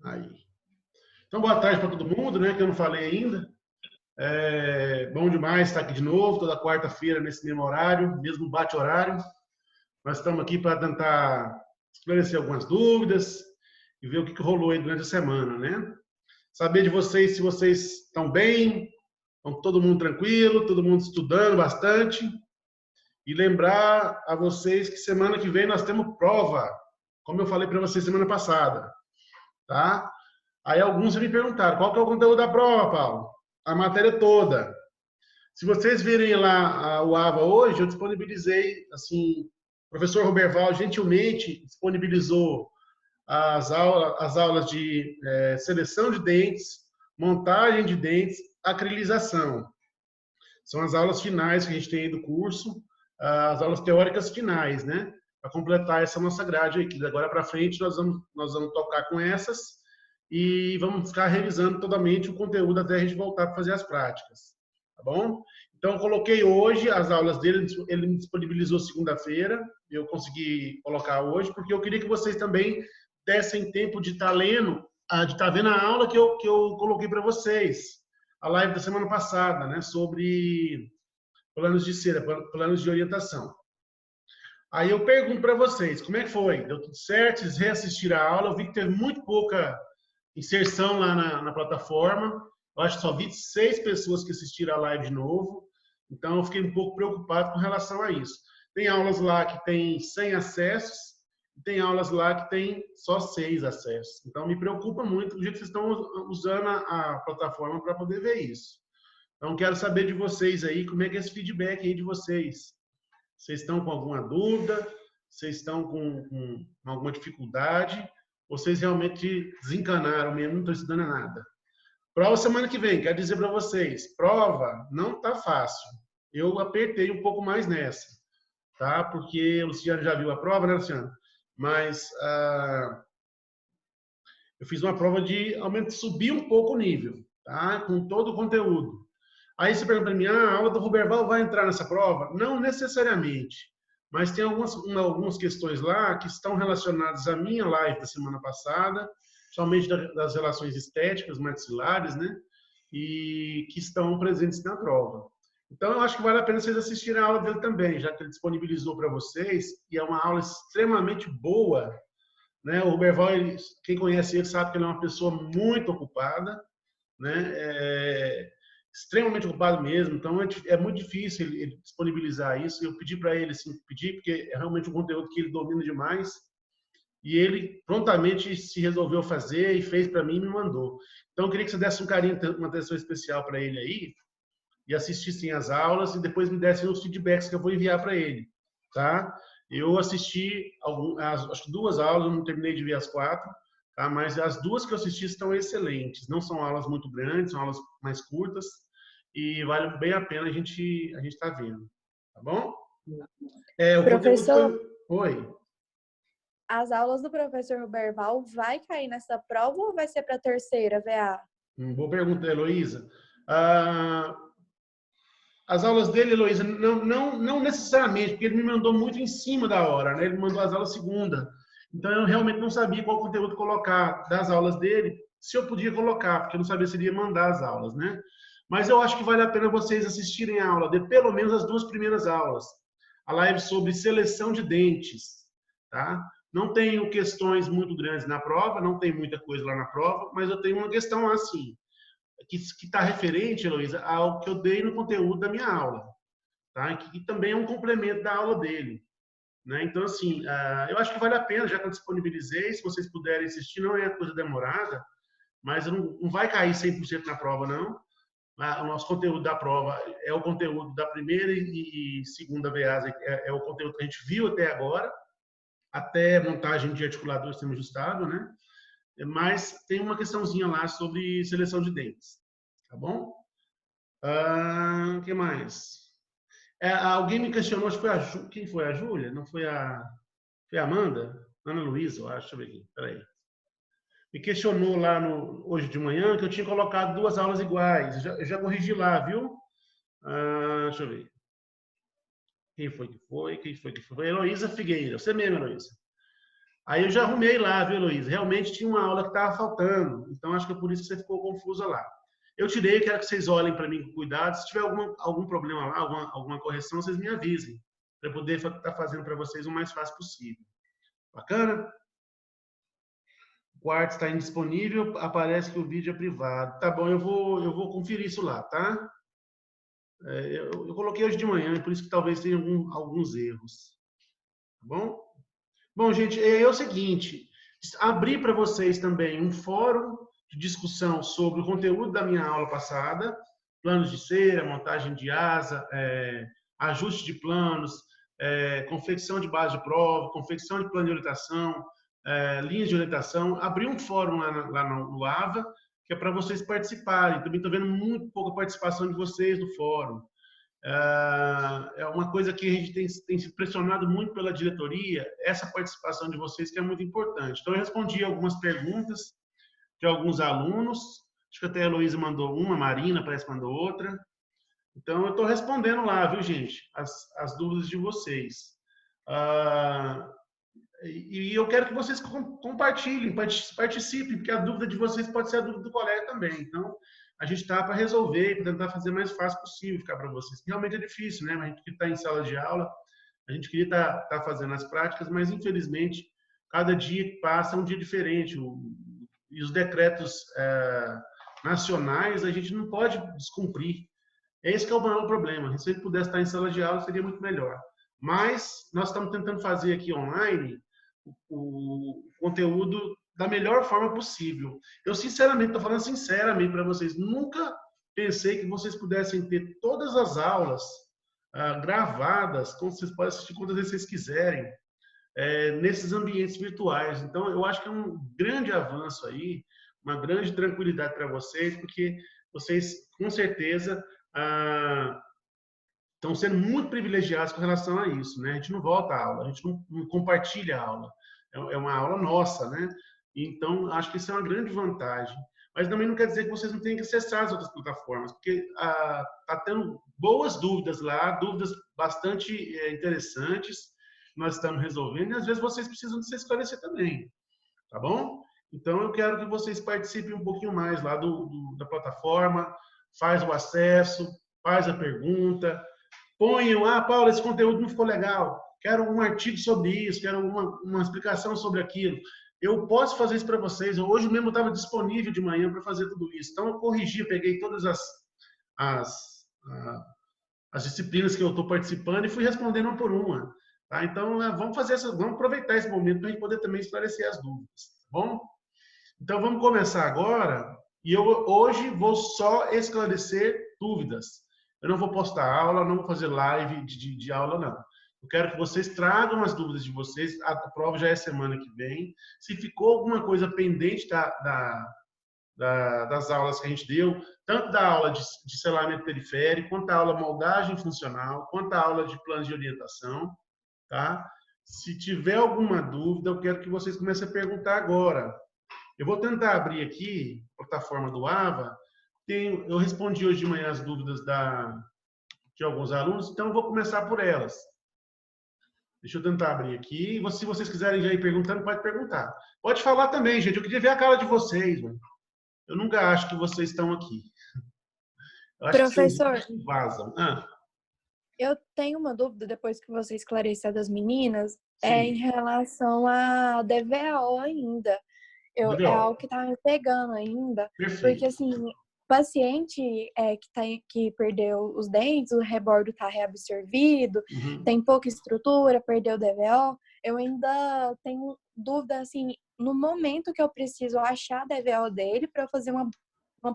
Aí. Então, boa tarde para todo mundo, né? Que eu não falei ainda. É bom demais estar aqui de novo, toda quarta-feira, nesse mesmo horário, mesmo bate-horário. Nós estamos aqui para tentar esclarecer algumas dúvidas e ver o que rolou aí durante a semana, né? Saber de vocês se vocês estão bem, estão todo mundo tranquilo, todo mundo estudando bastante. E lembrar a vocês que semana que vem nós temos prova, como eu falei para vocês semana passada, tá? Aí alguns me perguntaram, qual que é o conteúdo da prova, Paulo? A matéria toda. Se vocês virem lá o AVA hoje, eu disponibilizei, assim, o professor Roberval gentilmente disponibilizou as aulas de seleção de dentes, montagem de dentes, acrilização. São as aulas finais que a gente tem aí do curso, as aulas teóricas finais, né? Para completar essa nossa grade aqui. De agora para frente nós vamos tocar com essas e vamos ficar revisando totalmente o conteúdo até a gente voltar para fazer as práticas. Tá bom? Então, eu coloquei hoje as aulas dele, ele me disponibilizou segunda-feira, eu consegui colocar hoje, porque eu queria que vocês também dessem tempo de estar lendo, de estar vendo a aula que eu coloquei para vocês, a live da semana passada, né, sobre planos de cera, planos de orientação. Aí eu pergunto para vocês, como é que foi? Deu tudo certo? Vocês reassistiram a aula? Eu vi que teve muito pouca inserção lá na plataforma. Eu acho que só vi 6 pessoas que assistiram a live de novo. Então, eu fiquei um pouco preocupado com relação a isso. Tem aulas lá que tem 100 acessos, e tem aulas lá que tem só 6 acessos. Então, me preocupa muito o jeito que vocês estão usando a plataforma para poder ver isso. Então, quero saber de vocês aí, como é que é esse feedback aí de vocês. Vocês estão com alguma dúvida? Vocês estão com alguma dificuldade? Ou vocês realmente desencanaram mesmo, não estão estudando nada? Prova semana que vem, quero dizer para vocês, prova não está fácil. Eu apertei um pouco mais nessa, tá? Porque o Luciano já viu a prova, né, Luciano? Mas eu fiz uma prova de subir um pouco o nível, tá? Com todo o conteúdo. Aí você pergunta para mim, a aula do Ruberval vai entrar nessa prova? Não necessariamente, mas tem algumas questões lá que estão relacionadas à minha live da semana passada, somente das relações estéticas, maxilares, né? E que estão presentes na prova. Então, eu acho que vale a pena vocês assistirem a aula dele também, já que ele disponibilizou para vocês, e é uma aula extremamente boa, né? O Ruberval, quem conhece ele sabe que ele é uma pessoa muito ocupada, né? Extremamente ocupado mesmo, então é muito difícil ele disponibilizar isso. Eu pedi para ele, assim, pedi porque é realmente um conteúdo que ele domina demais, e ele prontamente se resolveu fazer e fez para mim e me mandou. Então eu queria que você desse um carinho, uma atenção especial para ele aí, e assistissem as aulas e depois me dessem os feedbacks que eu vou enviar para ele, tá? Eu assisti acho que 2 aulas, eu não terminei de ver as 4, tá? Mas as 2 que eu assisti estão excelentes. Não são aulas muito grandes, são aulas mais curtas e vale bem a pena a gente tá vendo, tá bom? O conteúdo Professor, foi... Oi. as aulas do professor Roberval vai cair nessa prova ou vai ser para a terceira, VA? Boa pergunta, Heloísa. As aulas dele, Heloísa, não necessariamente, porque ele me mandou muito em cima da hora, né? Ele mandou as aulas segunda. Então, eu realmente não sabia qual conteúdo colocar das aulas dele, se eu podia colocar, porque eu não sabia se ele ia mandar as aulas, né? Mas eu acho que vale a pena vocês assistirem a aula, de pelo menos as 2 primeiras aulas. A live sobre seleção de dentes, tá? Não tenho questões muito grandes na prova, não tem muita coisa lá na prova, mas eu tenho uma questão assim, que está referente, Heloísa, ao que eu dei no conteúdo da minha aula, tá? Que também é um complemento da aula dele, né? Então, assim, eu acho que vale a pena, já que eu disponibilizei, se vocês puderem assistir, não é coisa demorada, mas não vai cair 100% na prova, não. O nosso conteúdo da prova é o conteúdo da primeira e segunda VAs, é o conteúdo que a gente viu até agora, até montagem de articulador semi-ajustável, né? Mas tem uma questãozinha lá sobre seleção de dentes, tá bom? O que mais? Alguém me questionou, acho que foi quem foi? A Júlia? Não foi foi a Amanda? Ana Luísa, eu acho. Deixa eu ver aqui, peraí. Me questionou lá hoje de manhã que eu tinha colocado 2 aulas iguais. Eu já corrigi lá, viu? Deixa eu ver. Quem foi que foi? Quem foi que foi? Heloísa Figueira. Você mesmo, Heloísa. Aí eu já arrumei lá, viu, Luiz? Realmente tinha uma aula que estava faltando. Então, acho que é por isso que você ficou confusa lá. Eu tirei, quero que vocês olhem para mim com cuidado. Se tiver algum problema lá, alguma correção, vocês me avisem. Para eu poder estar fazendo para vocês o mais fácil possível. Bacana? O quarto está indisponível, aparece que o vídeo é privado. Tá bom, eu vou conferir isso lá, tá? Eu coloquei hoje de manhã, por isso que talvez tenha alguns erros. Tá bom? Bom, gente, é o seguinte, abri para vocês também um fórum de discussão sobre o conteúdo da minha aula passada, planos de cera, montagem de asa, ajuste de planos, confecção de base de prova, confecção de plano de orientação, linhas de orientação. Abri um fórum lá no AVA, que é para vocês participarem. Também estou vendo muito pouca participação de vocês no fórum. É uma coisa que a gente tem se pressionado muito pela diretoria, essa participação de vocês que é muito importante. Então, eu respondi algumas perguntas de alguns alunos, acho que até a Heloísa mandou uma, a Marina parece que mandou outra. Então, eu estou respondendo lá, viu, gente, as dúvidas de vocês. E eu quero que vocês compartilhem, participem, porque a dúvida de vocês pode ser a dúvida do colega também. Então, a gente está para resolver, para tentar fazer o mais fácil possível ficar para vocês. Realmente é difícil, né? A gente que está em sala de aula, a gente queria estar fazendo as práticas, mas infelizmente, cada dia que passa é um dia diferente. E os decretos nacionais a gente não pode descumprir. Esse que é o maior problema. Se ele pudesse estar em sala de aula, seria muito melhor. Mas nós estamos tentando fazer aqui online o conteúdo da melhor forma possível. Eu, sinceramente, estou falando sinceramente para vocês, nunca pensei que vocês pudessem ter todas as aulas gravadas, como vocês podem assistir quantas vezes vocês quiserem, nesses ambientes virtuais. Então, eu acho que é um grande avanço aí, uma grande tranquilidade para vocês, porque vocês, com certeza, estão sendo muito privilegiados com relação a isso, né? A gente não volta à aula, a gente não compartilha a aula. É uma aula nossa, né? Então, acho que isso é uma grande vantagem. Mas também não quer dizer que vocês não tenham que acessar as outras plataformas, porque está tendo boas dúvidas lá, dúvidas bastante interessantes, que nós estamos resolvendo, e às vezes vocês precisam de se esclarecer também, tá bom? Então, eu quero que vocês participem um pouquinho mais lá da plataforma, faz o acesso, faz a pergunta, ponham, Paulo, esse conteúdo não ficou legal, quero um artigo sobre isso, quero uma explicação sobre aquilo. Eu posso fazer isso para vocês. Hoje mesmo eu estava disponível de manhã para fazer tudo isso. Então, eu corrigi, peguei todas as disciplinas que eu estou participando e fui respondendo uma por uma. Tá? Então, vamos aproveitar esse momento para a gente poder também esclarecer as dúvidas. Tá bom? Então, vamos começar agora. E eu hoje vou só esclarecer dúvidas. Eu não vou postar aula, não vou fazer live de aula, não. Eu quero que vocês tragam as dúvidas de vocês. A prova já é semana que vem. Se ficou alguma coisa pendente das aulas que a gente deu, tanto da aula de selamento periférico, quanto da aula moldagem funcional, quanto da aula de planos de orientação, tá? Se tiver alguma dúvida, eu quero que vocês comecem a perguntar agora. Eu vou tentar abrir aqui a plataforma do AVA. Eu respondi hoje de manhã as dúvidas de alguns alunos, então eu vou começar por elas. Deixa eu tentar abrir aqui. Se vocês quiserem já ir perguntando, pode perguntar. Pode falar também, gente. Eu queria ver a cara de vocês. Mano. Eu nunca acho que vocês estão aqui. Eu acho Professor, que vocês vazam. Eu tenho uma dúvida, depois que você esclareceu das meninas, em relação a DVO ainda. É algo que tá me pegando ainda. Perfeito. Porque, assim, paciente que perdeu os dentes, o rebordo tá reabsorvido, tem pouca estrutura, perdeu o DVO, eu ainda tenho dúvida, assim, no momento que eu preciso achar a DVO dele para eu fazer uma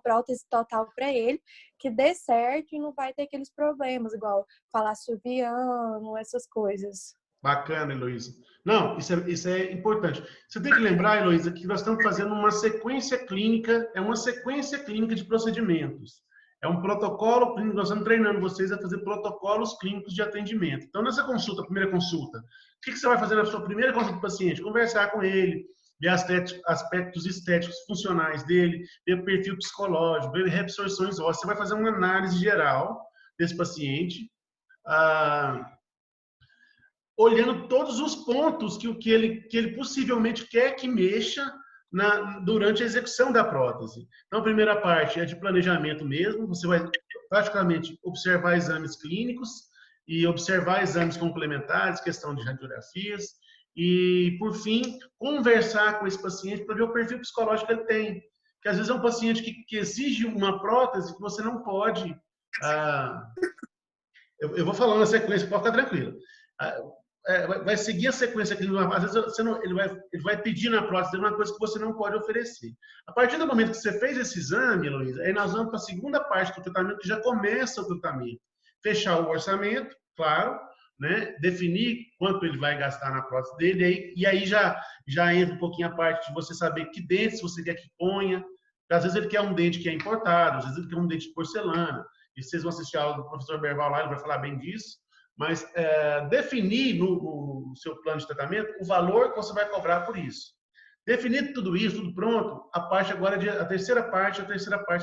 prótese total para ele, que dê certo e não vai ter aqueles problemas, igual falar suviano, essas coisas. Bacana, Heloísa. Não, isso é importante. Você tem que lembrar, Heloísa, que nós estamos fazendo uma sequência clínica, é uma sequência clínica de procedimentos. É um protocolo clínico, nós estamos treinando vocês a fazer protocolos clínicos de atendimento. Então, nessa consulta, primeira consulta, o que você vai fazer na sua primeira consulta do paciente? Conversar com ele, ver aspectos estéticos funcionais dele, ver o perfil psicológico, ver reabsorções ósseas. Você vai fazer uma análise geral desse paciente. olhando todos os pontos que ele possivelmente quer que mexa durante a execução da prótese. Então, a primeira parte é de planejamento mesmo, você vai praticamente observar exames clínicos e observar exames complementares, questão de radiografias, e, por fim, conversar com esse paciente para ver o perfil psicológico que ele tem. Porque, às vezes, é um paciente que exige uma prótese que você não pode... eu vou falando na sequência, pode ficar tranquilo. Vai seguir a sequência aqui, às vezes ele vai pedir na prótese uma coisa que você não pode oferecer. A partir do momento que você fez esse exame, Heloísa, aí nós vamos para a segunda parte do tratamento, que já começa o tratamento. Fechar o orçamento, claro, né? Definir quanto ele vai gastar na prótese dele, e aí já entra um pouquinho a parte de você saber que dentes você quer que ponha. Às vezes ele quer um dente que é importado, às vezes ele quer um dente de porcelana, e vocês vão assistir a aula do professor Berval lá, ele vai falar bem disso. Mas definir no seu plano de tratamento o valor que você vai cobrar por isso. Definido tudo isso, tudo pronto, a parte agora, a terceira parte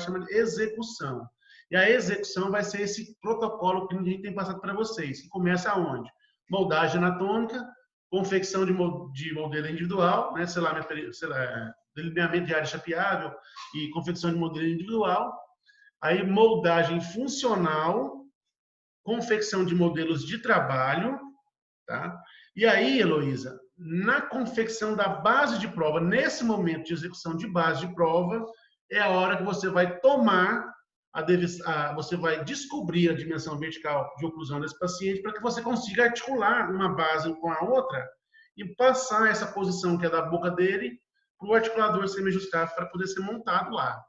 chama de execução. E a execução vai ser esse protocolo que a gente tem passado para vocês, que começa aonde? Moldagem anatômica, confecção de modelo individual, né, delineamento de área chapeável e confecção de modelo individual. Aí, moldagem funcional, confecção de modelos de trabalho, tá? E aí, Heloísa, na confecção da base de prova, nesse momento de execução de base de prova, é a hora que você vai tomar, você vai descobrir a dimensão vertical de oclusão desse paciente para que você consiga articular uma base com a outra e passar essa posição que é da boca dele para o articulador semi-ajustável para poder ser montado lá.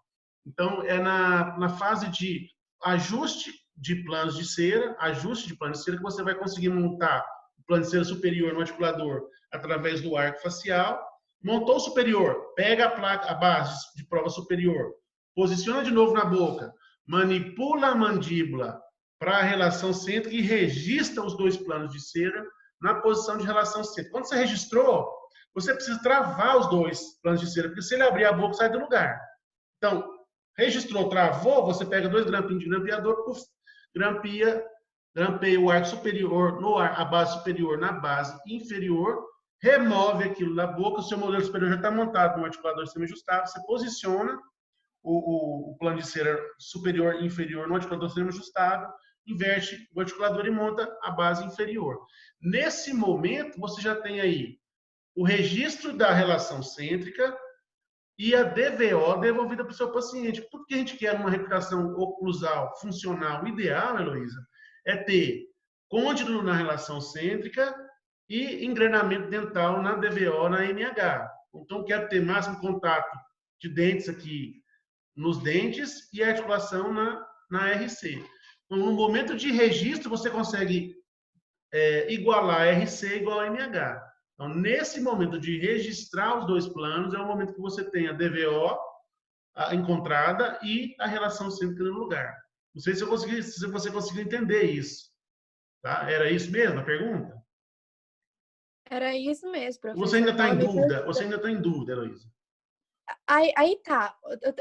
Então, é na fase de ajuste de planos de cera, que você vai conseguir montar o plano de cera superior no articulador através do arco facial. Montou o superior, pega a base de prova superior, posiciona de novo na boca, manipula a mandíbula para a relação cêntrica e registra os dois planos de cera na posição de relação cêntrica. Quando você registrou, você precisa travar os dois planos de cera, porque se ele abrir a boca, sai do lugar. Então, registrou, travou, você pega 2 grampinhos de grampeador, grampeia o arco superior, a base superior na base inferior, remove aquilo da boca, o seu modelo superior já está montado no articulador semi-ajustável, você posiciona o plano de cera superior e inferior no articulador semi-ajustável, inverte o articulador e monta a base inferior. Nesse momento, você já tem aí o registro da relação cêntrica e a DVO devolvida para o seu paciente. Tudo que a gente quer numa recuperação oclusal funcional ideal, Heloísa, é ter côndilo na relação cêntrica e engrenamento dental na DVO, na NH. Então, quero ter máximo contato de dentes aqui nos dentes e articulação na RC. Então, no momento de registro, você consegue igualar RC igual a NH. Então, nesse momento de registrar os dois planos, é o momento que você tem a DVO encontrada e a relação cêntrica no lugar. Não sei se você conseguiu entender isso. Tá? Era isso mesmo a pergunta? Era isso mesmo, professor. Você ainda está em dúvida? Você ainda está em dúvida, Heloísa? Aí tá.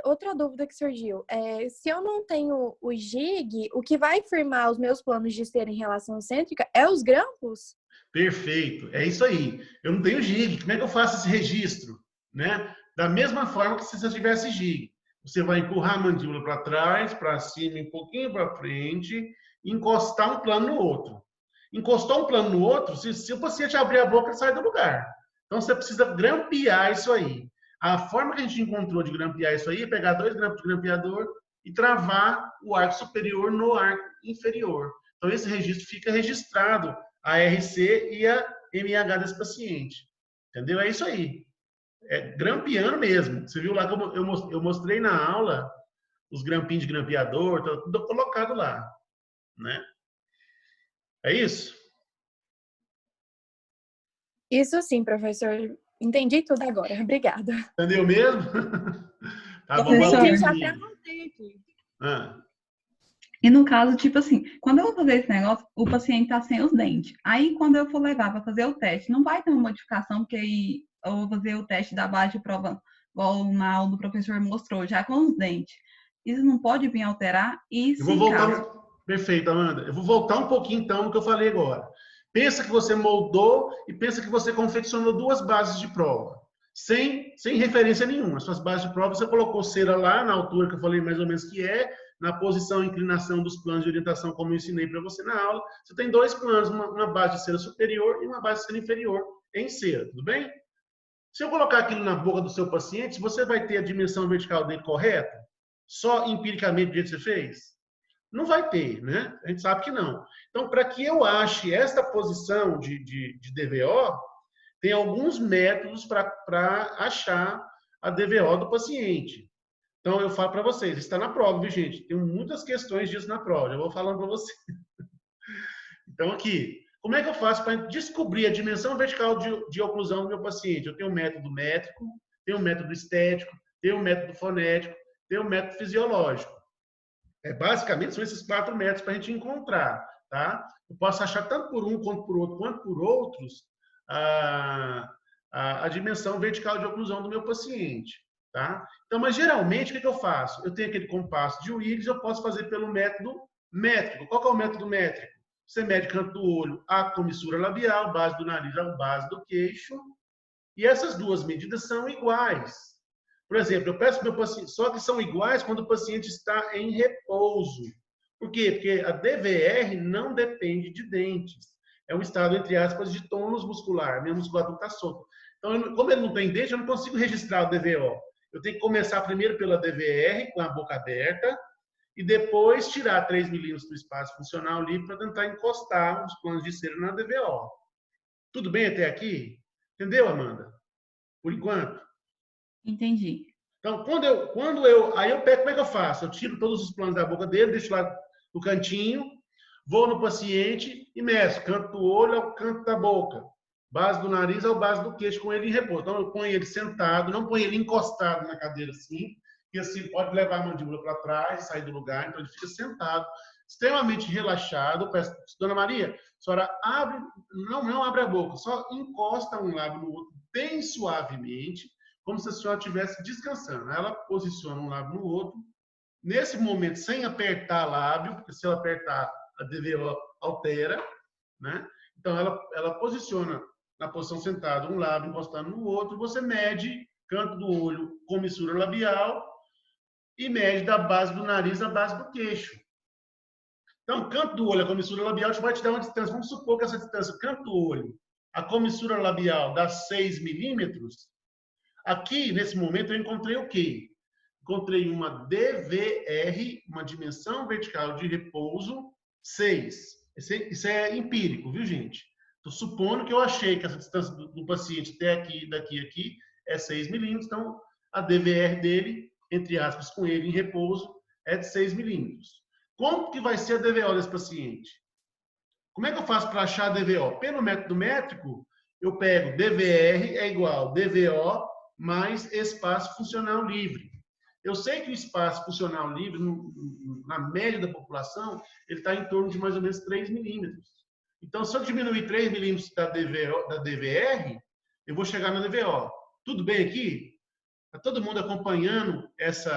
Outra dúvida que surgiu. Se eu não tenho o GIG, o que vai firmar os meus planos de cera em relação cêntrica é os grampos? Perfeito, é isso aí. Eu não tenho GIG, como é que eu faço esse registro? Né? Da mesma forma que se você tivesse GIG. Você vai empurrar a mandíbula para trás, para cima, um pouquinho para frente, e encostar um plano no outro. Encostou um plano no outro, se o paciente abrir a boca, ele sai do lugar. Então, você precisa grampear isso aí. A forma que a gente encontrou de grampear isso aí é pegar 2 grampos de grampeador e travar o arco superior no arco inferior. Então, esse registro fica registrado a RC e a MH desse paciente. Entendeu? É isso aí. É grampeando mesmo. Você viu lá que eu mostrei na aula os grampinhos de grampeador, tá tudo colocado lá. Né? É isso? Isso sim, professor. Entendi tudo agora. Obrigada. Entendeu mesmo? Tá bom, entendi, já até anotei aqui. E no caso, tipo assim, quando eu vou fazer esse negócio, o paciente tá sem os dentes. Aí, quando eu for levar para fazer o teste, não vai ter uma modificação, porque aí eu vou fazer o teste da base de prova, igual na aula do professor mostrou, já com os dentes. Isso não pode vir alterar? E eu vou voltar. Perfeito, Amanda. Eu vou voltar um pouquinho, então, no que eu falei agora. Pensa que você moldou e pensa que você confeccionou 2 bases de prova, sem referência nenhuma. As suas bases de prova, você colocou cera lá na altura que eu falei mais ou menos que é, na posição e inclinação dos planos de orientação, como eu ensinei para você na aula. Você tem 2 planos, uma base de cera superior e uma base de cera inferior em cera, tudo bem? Se eu colocar aquilo na boca do seu paciente, você vai ter a dimensão vertical dele correta? Só empiricamente do jeito que você fez? Não vai ter, né? A gente sabe que não. Então, para que eu ache esta posição de DVO, tem alguns métodos para achar a DVO do paciente. Então, eu falo para vocês, está na prova, viu, gente? Tem muitas questões disso na prova, já vou falando para vocês. Então, aqui, como é que eu faço para descobrir a dimensão vertical de oclusão do meu paciente? Eu tenho um método métrico, tenho um método estético, tenho um método fonético, tenho um método fisiológico. Basicamente, são esses 4 métodos para a gente encontrar, tá? Eu posso achar tanto por um, quanto por outro, quanto por outros, a dimensão vertical de oclusão do meu paciente, tá? Então, mas geralmente, o que eu faço? Eu tenho aquele compasso de Willis, eu posso fazer pelo método métrico. Qual que é o método métrico? Você mede canto do olho, a comissura labial, base do nariz, a base do queixo, e essas 2 medidas são iguais. Por exemplo, eu peço para o meu paciente, só que são iguais quando o paciente está em repouso. Por quê? Porque a DVR não depende de dentes. É um estado, entre aspas, de tônus muscular. Minha musculatura está solta. Então, como ele não tem dente, eu não consigo registrar o DVO. Eu tenho que começar primeiro pela DVR, com a boca aberta, e depois tirar 3 milímetros do espaço funcional livre para tentar encostar os planos de cera na DVO. Tudo bem até aqui? Entendeu, Amanda? Por enquanto? Entendi. Então, aí eu pego, como é que eu faço? Eu tiro todos os planos da boca dele, deixo lá no cantinho, vou no paciente e meço canto do olho ao canto da boca, base do nariz ao base do queixo, com ele em repouso. Então, eu ponho ele sentado, não ponho ele encostado na cadeira assim, que assim pode levar a mandíbula para trás, sair do lugar, então ele fica sentado, extremamente relaxado. Eu peço, Dona Maria, a senhora abre, não abre a boca, só encosta um lábio no outro bem suavemente, como se a senhora estivesse descansando. Ela posiciona um lábio no outro, nesse momento, sem apertar lábio, porque se ela apertar, a DVO altera, né? Então, ela posiciona na posição sentada um lábio encostando no outro, você mede canto do olho, comissura labial, e mede da base do nariz à base do queixo. Então, canto do olho, a comissura labial, vai te dar uma distância. Vamos supor que essa distância, canto do olho, a comissura labial dá 6 milímetros. Aqui, nesse momento, eu encontrei o quê? Encontrei uma DVR, uma dimensão vertical de repouso, 6. Isso é empírico, viu, gente? Estou supondo que eu achei que essa distância do paciente até aqui, daqui a aqui, é 6 milímetros. Então, a DVR dele, entre aspas, com ele em repouso, é de 6 milímetros. Como que vai ser a DVO desse paciente? Como é que eu faço para achar a DVO? Pelo método métrico, eu pego DVR é igual DVO mais espaço funcional livre. Eu sei que o espaço funcional livre, na média da população, ele está em torno de mais ou menos 3 milímetros. Então, se eu diminuir 3 milímetros da DVR, eu vou chegar na DVO. Tudo bem aqui? Está todo mundo acompanhando esse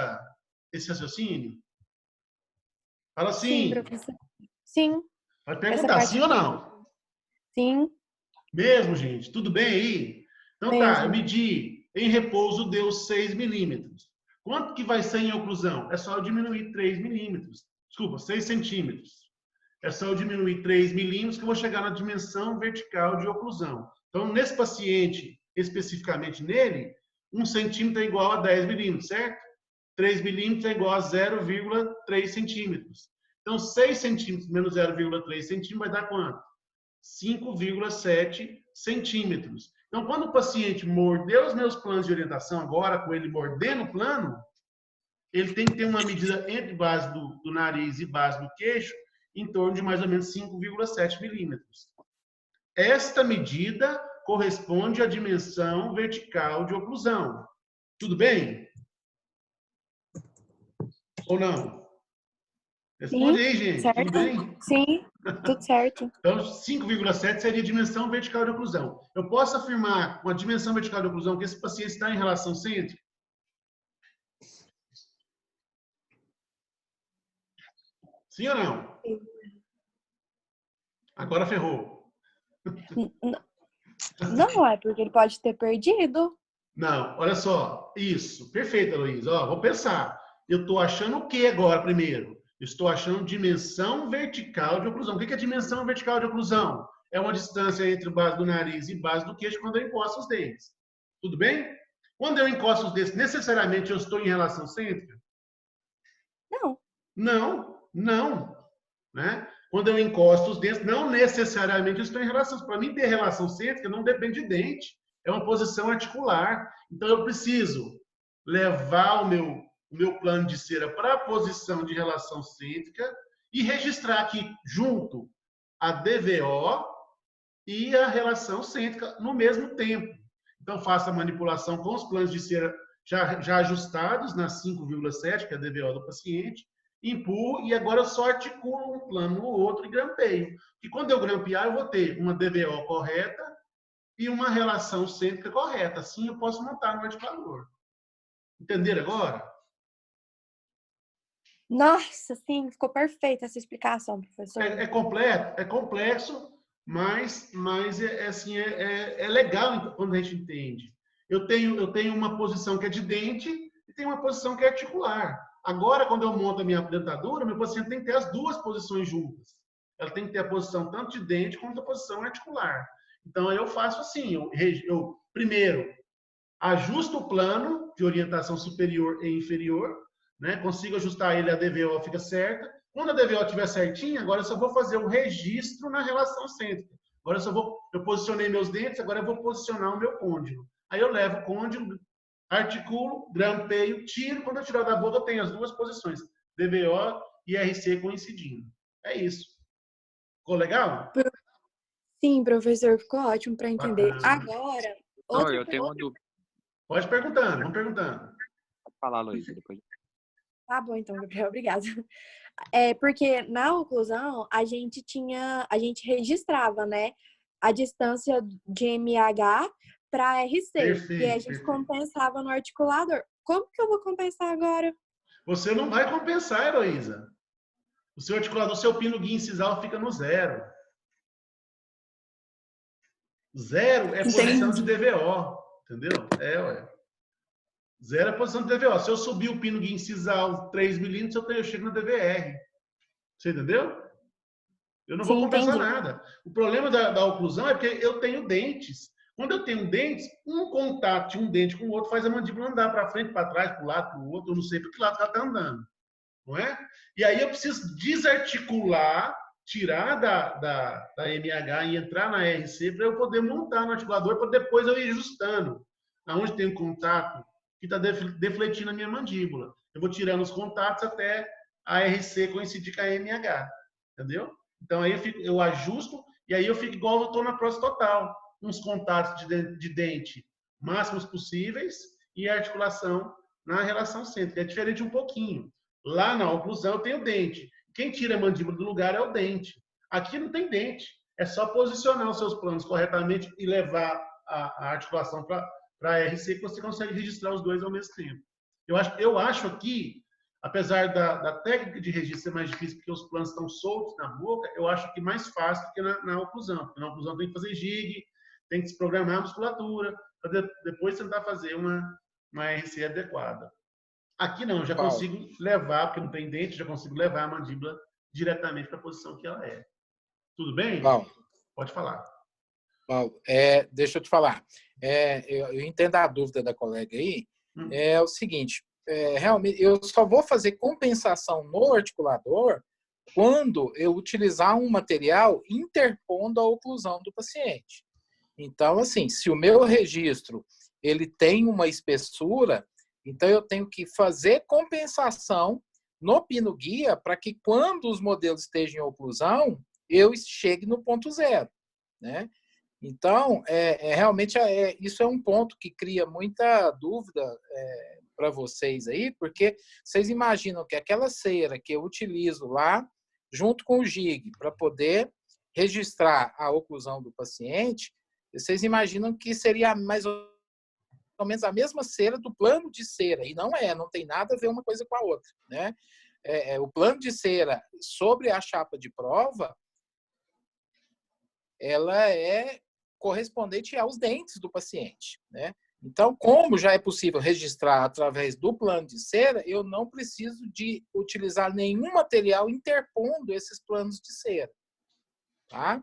raciocínio? Fala sim. Sim, professor. Sim. Pode perguntar sim ou não? Sim. Mesmo, gente? Tudo bem aí? Então mesmo. Tá, eu medi em repouso, deu 6 milímetros. Quanto que vai ser em oclusão? É só eu diminuir 3 milímetros. Desculpa, 6 centímetros. É só eu diminuir 3 milímetros que eu vou chegar na dimensão vertical de oclusão. Então, nesse paciente, especificamente nele, 1 centímetro é igual a 10 milímetros, certo? 3 milímetros é igual a 0,3 centímetros. Então, 6 centímetros menos 0,3 centímetros vai dar quanto? 5,7 centímetros. Então, quando o paciente mordeu os meus planos de orientação, agora com ele mordendo o plano, ele tem que ter uma medida entre base do nariz e base do queixo em torno de mais ou menos 5,7 milímetros. Esta medida corresponde à dimensão vertical de oclusão. Tudo bem? Ou não? Responde aí, gente. Certo. Tudo bem? Sim, tudo certo. Então, 5,7 seria a dimensão vertical de oclusão. Eu posso afirmar com a dimensão vertical de oclusão que esse paciente está em relação cêntrica? Sim ou não? Sim. Agora ferrou. Não, é porque ele pode ter perdido. Não, olha só. Isso. Perfeito, Heloísa. Ó, vou pensar. Eu estou achando o que agora, primeiro? Eu estou achando dimensão vertical de oclusão. O que é dimensão vertical de oclusão? É uma distância entre base do nariz e base do queixo quando eu encosto os dentes. Tudo bem? Quando eu encosto os dentes, necessariamente eu estou em relação cêntrica? Não. Não. Né? Quando eu encosto os dentes, não necessariamente eu estou em relação. Para mim ter relação cêntrica não depende de dente. É uma posição articular. Então eu preciso levar o meu plano de cera para a posição de relação cêntrica e registrar aqui junto a DVO e a relação cêntrica no mesmo tempo. Então, faço a manipulação com os planos de cera já ajustados na 5,7, que é a DVO do paciente, empurro e agora eu só articulo um plano no outro e grampeio. E quando eu grampear, eu vou ter uma DVO correta e uma relação cêntrica correta. Assim eu posso montar no articulador. Entenderam agora? Nossa, sim, ficou perfeita essa explicação, professor. É complexo, mas assim, é legal quando a gente entende. Eu tenho uma posição que é de dente e tenho uma posição que é articular. Agora, quando eu monto a minha dentadura, meu paciente tem que ter as duas posições juntas. Ela tem que ter a posição tanto de dente quanto a posição articular. Então, eu faço assim, eu primeiro ajusto o plano de orientação superior e inferior, né? Consigo ajustar ele, a DVO fica certa. Quando a DVO estiver certinha, agora eu só vou fazer o registro na relação cêntrica. Agora eu posicionei meus dentes, agora eu vou posicionar o meu côndilo. Aí eu levo o côndilo, articulo, grampeio, tiro. Quando eu tirar da boca, eu tenho as duas posições, DVO e RC coincidindo. É isso. Ficou legal? Sim, professor, ficou ótimo para entender. Bacana. Agora, Não, eu tenho uma dúvida. Pode perguntando, vamos perguntando. Pode falar, Luísa, depois. Tá bom, então, Gabriel, obrigada. É porque na oclusão a gente registrava, né, a distância de MH para RC. Perfeito, E a gente compensava no articulador. Como que eu vou compensar agora? Você não vai compensar, Heloísa. O seu articulador, o seu pino guia incisal fica no zero. Zero é posição de DVO, entendeu? Ué. Zero é posição de DVO. Se eu subir o pino guia incisal 3 milímetros, eu chego na DVR. Você entendeu? Eu não vou compensar nada. O problema da oclusão é porque eu tenho dentes. Quando eu tenho dentes, um contato de um dente com o outro faz a mandíbula andar para frente, para trás, para o lado, para o outro. Eu não sei para que lado ela está andando. Não é? E aí eu preciso desarticular, tirar da MH e entrar na RC para eu poder montar no articulador para depois eu ir ajustando. Aonde tem um contato que está defletindo a minha mandíbula. Eu vou tirando os contatos até a RC coincidir com a MH. Entendeu? Então aí eu ajusto e aí eu fico igual eu estou na próstata total. Uns contatos de dente máximos possíveis e a articulação na relação cêntrica. É diferente um pouquinho. Lá na oclusão eu tenho dente. Quem tira a mandíbula do lugar é o dente. Aqui não tem dente. É só posicionar os seus planos corretamente e levar a articulação para a RC que você consegue registrar os dois ao mesmo tempo. Eu acho aqui, apesar da técnica de registro ser mais difícil porque os planos estão soltos na boca, eu acho que mais fácil do que na oclusão. Porque na oclusão tem que fazer gig, tem que desprogramar a musculatura, para depois tentar fazer uma RC adequada. Aqui não, eu já consigo levar, porque não tem dente, já consigo levar a mandíbula diretamente para a posição que ela é. Tudo bem? Paulo, pode falar. Paulo, deixa eu te falar. Eu entendo a dúvida da colega aí. É o seguinte, realmente, eu só vou fazer compensação no articulador quando eu utilizar um material interpondo a oclusão do paciente. Então, assim, se o meu registro ele tem uma espessura, então eu tenho que fazer compensação no pino guia para que quando os modelos estejam em oclusão, eu chegue no ponto zero, né? Então, realmente isso é um ponto que cria muita dúvida para vocês aí, porque vocês imaginam que aquela cera que eu utilizo lá, junto com o GIG, para poder registrar a oclusão do paciente, vocês imaginam que seria mais ou menos a mesma cera do plano de cera, e não tem nada a ver uma coisa com a outra, né? O plano de cera sobre a chapa de prova ela é correspondente aos dentes do paciente, né? Então, como já é possível registrar através do plano de cera, eu não preciso de utilizar nenhum material interpondo esses planos de cera, tá?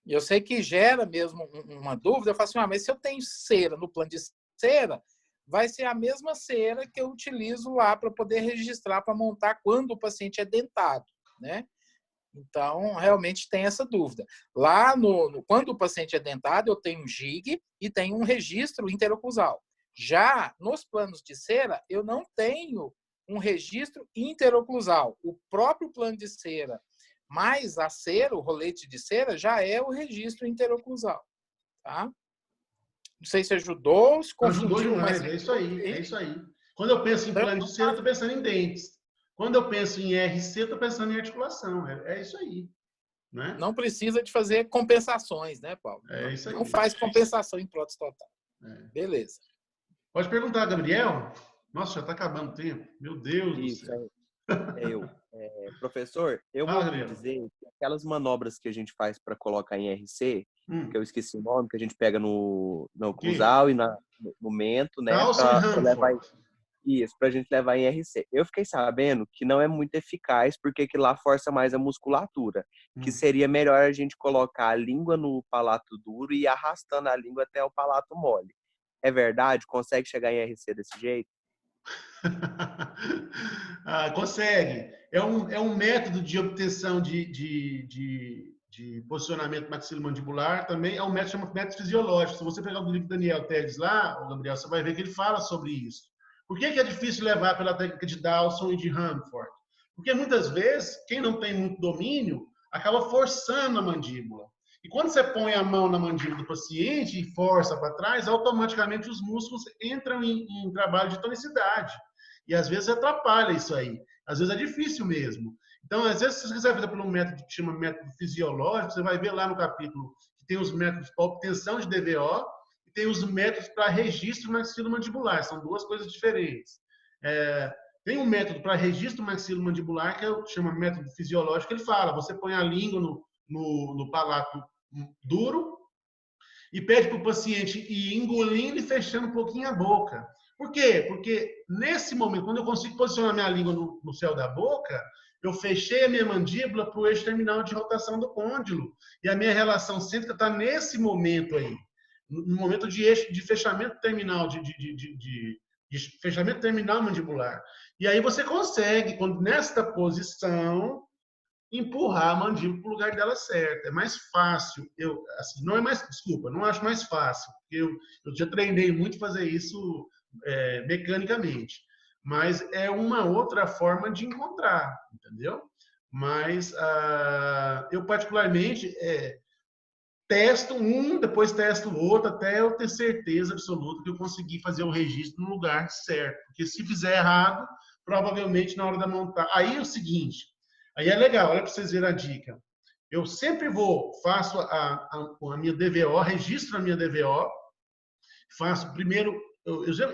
Eu sei que gera mesmo uma dúvida. Eu falo assim, mas se eu tenho cera no plano de cera, vai ser a mesma cera que eu utilizo lá para poder registrar, para montar quando o paciente é dentado, né? Então, realmente tem essa dúvida. Lá, quando o paciente é dentado, eu tenho um GIG e tenho um registro interoclusal. Já nos planos de cera, eu não tenho um registro interoclusal. O próprio plano de cera, mais a cera, o rolete de cera, já é o registro interoclusal. Tá? Não sei se ajudou, se confundiu. Ajudou demais, é isso aí, é isso aí. Quando eu penso em plano de cera, eu estou pensando em dentes. Quando eu penso em RC, eu estou pensando em articulação. É isso aí. Né? Não precisa de fazer compensações, né, Paulo? É isso aí. Não faz compensação em prótese total. Beleza. Pode perguntar, Gabriel? Nossa, já está acabando o tempo. Meu Deus do céu. Professor, eu vou dizer que aquelas manobras que a gente faz para colocar em RC, que eu esqueci o nome, que a gente pega no oclusal e no mento, né? Isso, para a gente levar em RC. Eu fiquei sabendo que não é muito eficaz, porque que lá força mais a musculatura. Que seria melhor a gente colocar a língua no palato duro e ir arrastando a língua até o palato mole. É verdade? Consegue chegar em RC desse jeito? Consegue. É um método de obtenção de posicionamento maxilomandibular, também é um método chamado método fisiológico. Se você pegar o livro do Daniel Teles lá, Gabriel, você vai ver que ele fala sobre isso. Por que é difícil levar pela técnica de Dawson e de Hanford? Porque muitas vezes, quem não tem muito domínio, acaba forçando a mandíbula. E quando você põe a mão na mandíbula do paciente e força para trás, automaticamente os músculos entram em trabalho de tonicidade. E às vezes atrapalha isso aí. Às vezes é difícil mesmo. Então, às vezes, se você quiser fazer por um método que chama método fisiológico, você vai ver lá no capítulo que tem os métodos para obtenção de DVO e tem os métodos para registro maxilomandibular. São duas coisas diferentes. Tem um método para registro maxilomandibular que chama método fisiológico. Ele fala, você põe a língua no palato duro e pede para o paciente ir engolindo e fechando um pouquinho a boca. Por quê? Porque nesse momento, quando eu consigo posicionar minha língua no céu da boca, eu fechei a minha mandíbula para o eixo terminal de rotação do côndilo. E a minha relação cêntrica está nesse momento aí. No momento de eixo de fechamento terminal, de fechamento terminal mandibular. E aí você consegue, nesta posição, empurrar a mandíbula para o lugar dela certo. É mais fácil. Não acho mais fácil. Eu já treinei muito fazer isso mecanicamente. Mas é uma outra forma de encontrar, entendeu? Mas eu particularmente testo um, depois testo o outro, até eu ter certeza absoluta que eu consegui fazer o registro no lugar certo. Porque se fizer errado, provavelmente na hora da montar. Aí é o seguinte, aí é legal, olha para vocês verem a dica. Eu sempre faço a minha DVO, registro a minha DVO, faço primeiro,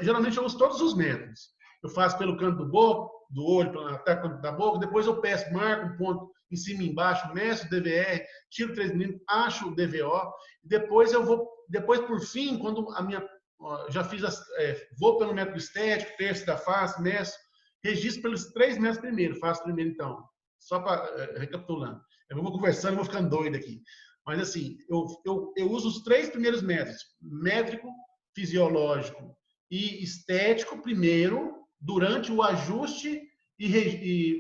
geralmente eu uso todos os métodos. Eu faço pelo canto do olho, até o canto da boca, depois eu peço, marco um ponto em cima e embaixo, meço o DVR, tiro 3 milímetros, acho o DVO, depois por fim, quando já fiz vou pelo método estético, terço da face, meço, registro pelos 3 metros primeiro, faço primeiro então, só para recapitulando. Eu vou conversando e vou ficando doido aqui. Mas assim, eu uso os 3 primeiros métodos, métrico, fisiológico e estético primeiro, durante o ajuste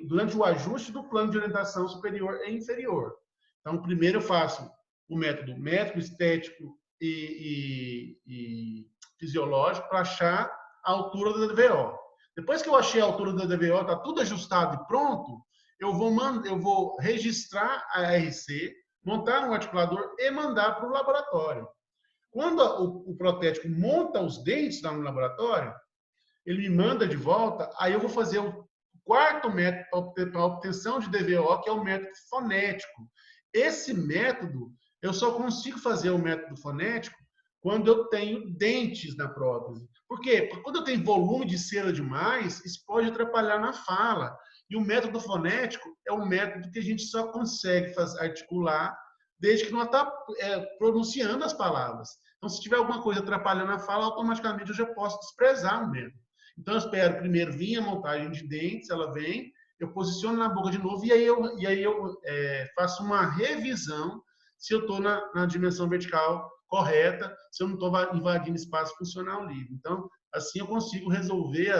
durante o ajuste do plano de orientação superior e inferior. Então, primeiro eu faço o método métrico, estético e fisiológico para achar a altura da DVO. Depois que eu achei a altura da DVO, está tudo ajustado e pronto, eu vou registrar a RC, montar um articulador e mandar para o laboratório. Quando o protético monta os dentes lá no laboratório, ele me manda de volta, aí eu vou fazer o quarto método para a obtenção de DVO, que é o método fonético. Esse método, eu só consigo fazer o método fonético quando eu tenho dentes na prótese. Por quê? Porque quando eu tenho volume de cera demais, isso pode atrapalhar na fala. E o método fonético é um método que a gente só consegue articular desde que não está pronunciando as palavras. Então, se tiver alguma coisa atrapalhando a fala, automaticamente eu já posso desprezar o método. Então, eu espero primeiro vir a montagem de dentes, ela vem, eu posiciono na boca de novo e aí eu faço uma revisão se eu estou na dimensão vertical correta, se eu não estou invadindo espaço funcional livre. Então, assim eu consigo resolver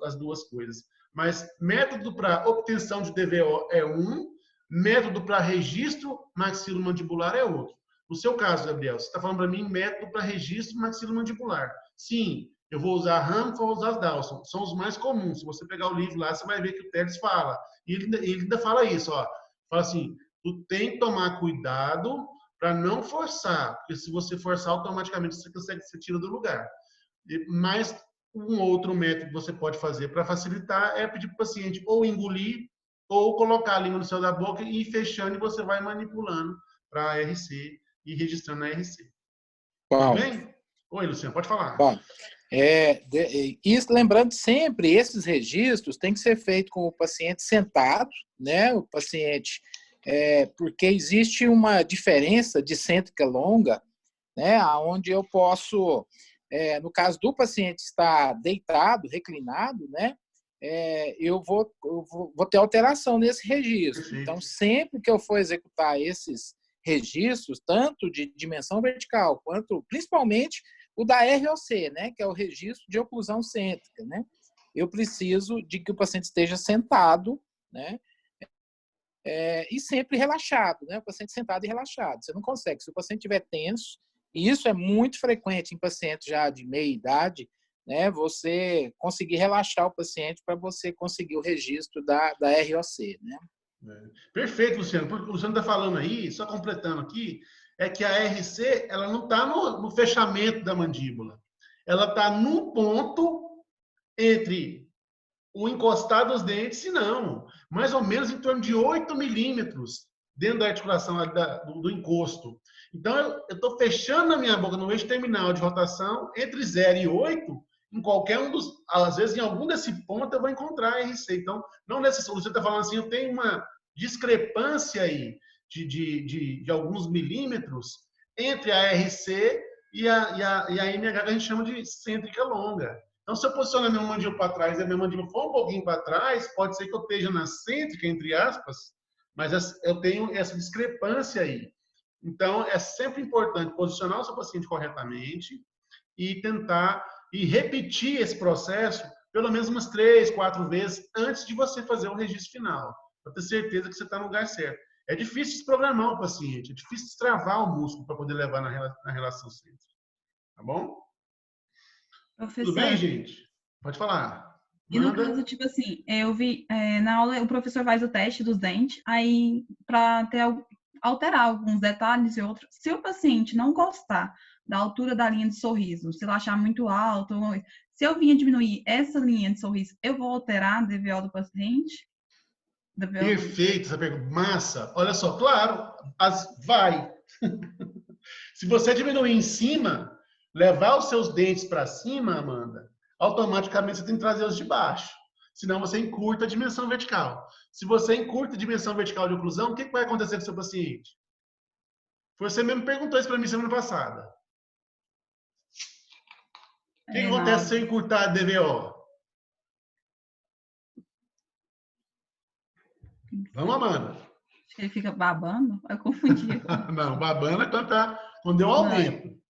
as duas coisas. Mas método para obtenção de DVO é um, método para registro maxilomandibular é outro. No seu caso, Gabriel, você está falando para mim método para registro maxilomandibular. Sim, eu vou usar Ham, vou usar as Dawson. São os mais comuns. Se você pegar o livro lá, você vai ver que o Teles fala. E ele ainda fala isso, ó. Fala assim, tu tem que tomar cuidado para não forçar, porque se você forçar, automaticamente você tira do lugar. Mas um outro método que você pode fazer para facilitar é pedir para o paciente ou engolir ou colocar a língua no céu da boca e ir fechando e você vai manipulando para a RC e registrando na RC. Bom, tudo bem? Oi, Luciano, pode falar. Bom, isso, lembrando sempre, esses registros têm que ser feitos com o paciente sentado, né? O paciente, porque existe uma diferença de cêntrica longa, né? Onde eu posso, no caso do paciente estar deitado, reclinado, né? Eu vou ter alteração nesse registro. Perfeito. Então, sempre que eu for executar esses registros, tanto de dimensão vertical, quanto principalmente o da ROC, né, que é o registro de oclusão cêntrica, né, eu preciso de que o paciente esteja sentado, né, e sempre relaxado, né, o paciente sentado e relaxado. Você não consegue, se o paciente estiver tenso, e isso é muito frequente em pacientes já de meia idade, né, você conseguir relaxar o paciente para você conseguir o registro da ROC, né. Perfeito, Luciano. Porque o Luciano está falando aí, só completando aqui, é que a RC ela não está no fechamento da mandíbula. Ela está no ponto entre o encostar dos dentes e não. Mais ou menos em torno de 8 milímetros dentro da articulação do encosto. Então, eu estou fechando a minha boca no eixo terminal de rotação entre 0 e 8, em qualquer um dos... Às vezes, em algum desse ponto, eu vou encontrar a RC. Então, não necessariamente... Você está falando assim, eu tenho uma discrepância aí de alguns milímetros entre a RC e a MH, que a gente chama de cêntrica longa. Então, se eu posicionar minha mandíbula para trás e a minha mandíbula for um pouquinho para trás, pode ser que eu esteja na cêntrica, entre aspas, mas eu tenho essa discrepância aí. Então, é sempre importante posicionar o seu paciente corretamente e tentar e repetir esse processo pelo menos umas 3, 4 vezes antes de você fazer o registro final, para ter certeza que você está no lugar certo. É difícil desprogramar o paciente, é difícil destravar o músculo para poder levar na relação cêntrica. Tá bom? Professor, tudo bem, gente? Pode falar. E no caso, tipo assim, eu vi na aula o professor faz o teste dos dentes, aí para alterar alguns detalhes e outros. Se o paciente não gostar da altura da linha de sorriso, se ele achar muito alto, se eu vinha diminuir essa linha de sorriso, eu vou alterar a DVO do paciente? Perfeito, essa pergunta. Massa. Olha só, claro, vai. Se você diminuir em cima, levar os seus dentes para cima, Amanda, automaticamente você tem que trazer os de baixo. Senão você encurta a dimensão vertical. Se você encurta a dimensão vertical de oclusão, o que vai acontecer com o seu paciente? Você mesmo perguntou isso para mim semana passada. O que acontece se eu encurtar a DVO? Vamos, Amanda. Acho que ele fica babando. Eu confundi. Não, babando é quando eu aumento.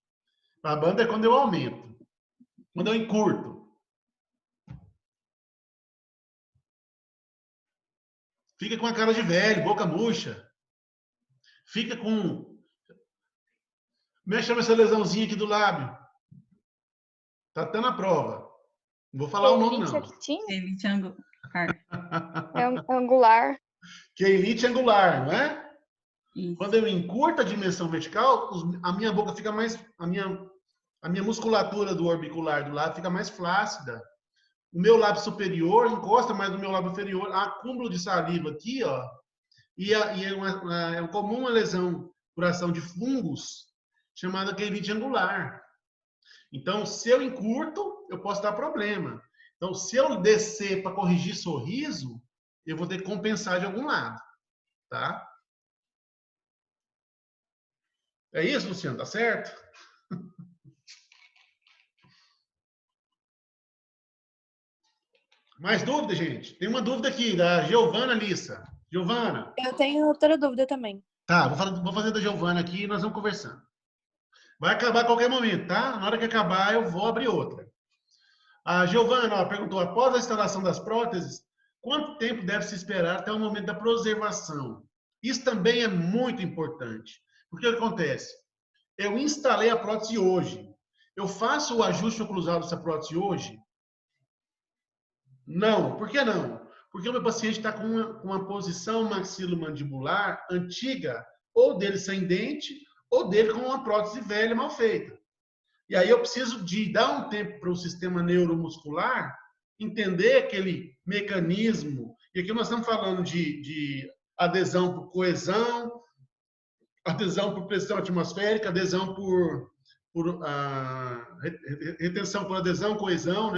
Babando é quando eu aumento. Quando eu encurto. Fica com a cara de velho, boca murcha. Fica com... Mexe essa lesãozinha aqui do lábio. Tá até na prova. Não vou falar o nome, não. Keilite angular. Keilite angular, não é? Isso. Quando eu encurto a dimensão vertical, a minha boca fica mais... A minha musculatura do orbicular do lado fica mais flácida. O meu lábio superior encosta mais no meu lábio inferior. Há acúmulo de saliva aqui, ó. E é comum uma lesão por ação de fungos chamada keilite angular. Então, se eu encurto, eu posso dar problema. Então, se eu descer para corrigir sorriso, eu vou ter que compensar de algum lado, tá? É isso, Luciano? Tá certo? Mais dúvida, gente? Tem uma dúvida aqui, da Giovana Lissa. Giovana. Eu tenho outra dúvida também. Tá, vou fazer da Giovana aqui e nós vamos conversando. Vai acabar a qualquer momento, tá? Na hora que acabar, eu vou abrir outra. A Giovana perguntou, após a instalação das próteses, quanto tempo deve se esperar até o momento da preservação? Isso também é muito importante. Porque o que acontece? Eu instalei a prótese hoje. Eu faço o ajuste oclusal dessa prótese hoje? Não. Por que não? Porque o meu paciente está com uma posição maxilomandibular antiga, ou dele sem dente, ou dele com uma prótese velha mal feita. E aí eu preciso de dar um tempo para o sistema neuromuscular entender aquele mecanismo. E aqui nós estamos falando de adesão por coesão, adesão por pressão atmosférica, adesão por retenção por adesão, coesão, né?